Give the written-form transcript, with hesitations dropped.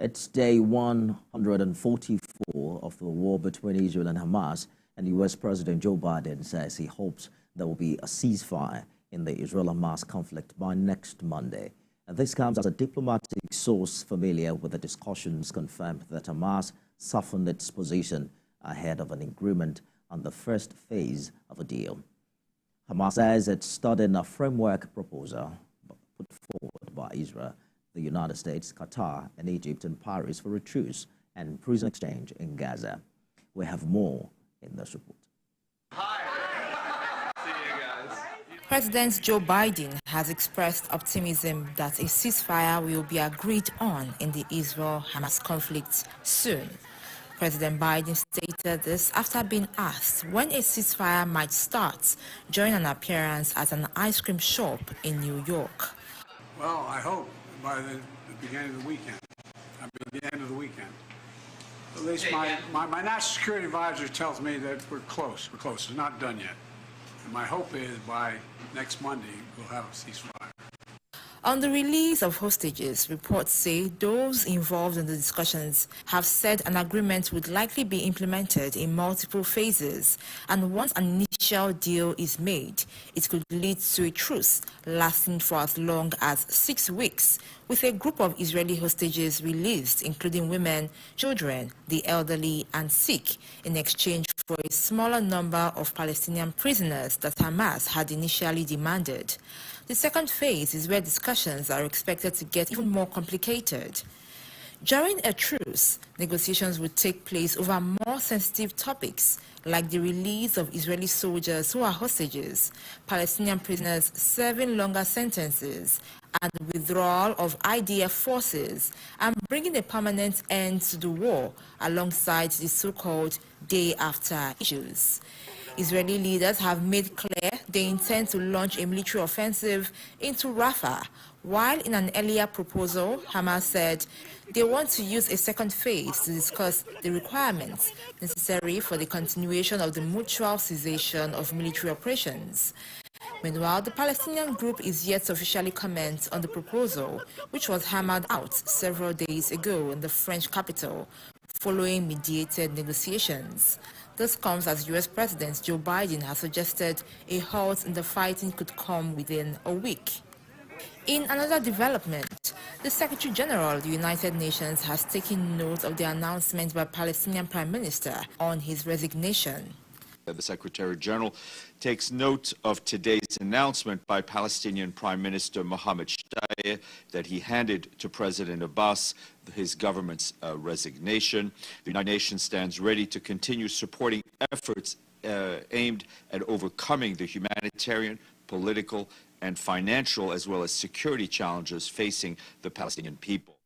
It's day 144 of the war between Israel and Hamas, and U.S. President Joe Biden says he hopes there will be a ceasefire in the Israel-Hamas conflict by next Monday. And this comes as a diplomatic source familiar with the discussions confirmed that Hamas softened its position ahead of an agreement on the first phase of a deal. Hamas says it's studying a framework proposal put forward by Israel, the United States, Qatar, and Egypt and Paris for a truce and prison exchange in Gaza. We have more in this report. President Joe Biden has expressed optimism that a ceasefire will be agreed on in the Israel-Hamas conflict soon. President Biden stated this after being asked when a ceasefire might start during an appearance at an ice cream shop in New York. Well, I hope by the beginning of the weekend, the end of the weekend. At least my national security advisor tells me that we're close. We're close. It's not done yet. And my hope is by next Monday, we'll have a ceasefire. On the release of hostages, reports say those involved in the discussions have said an agreement would likely be implemented in multiple phases, and once an initial deal is made, it could lead to a truce lasting for as long as 6 weeks, with a group of Israeli hostages released, including women, children, the elderly, and sick, in exchange for a smaller number of Palestinian prisoners that Hamas had initially demanded. The second phase is where discussions are expected to get even more complicated. During a truce, negotiations would take place over more sensitive topics like the release of Israeli soldiers who are hostages, Palestinian prisoners serving longer sentences, and withdrawal of IDF forces, and bringing a permanent end to the war alongside the so-called day-after issues. Israeli leaders have made clear they intend to launch a military offensive into Rafah, while in an earlier proposal, Hamas said they want to use a second phase to discuss the requirements necessary for the continuation of the mutual cessation of military operations. Meanwhile, the Palestinian group is yet to officially comment on the proposal, which was hammered out several days ago in the French capital, following mediated negotiations. This comes as U.S. President Joe Biden has suggested a halt in the fighting could come within a week. In another development, the Secretary General of the United Nations has taken note of the announcement by Palestinian Prime Minister on his resignation. The Secretary General takes note of today's announcement by Palestinian Prime Minister Mohammed Shtayyeh that he handed to President Abbas his government's resignation. The United Nations stands ready to continue supporting efforts aimed at overcoming the humanitarian, political, and financial, as well as security challenges facing the Palestinian people.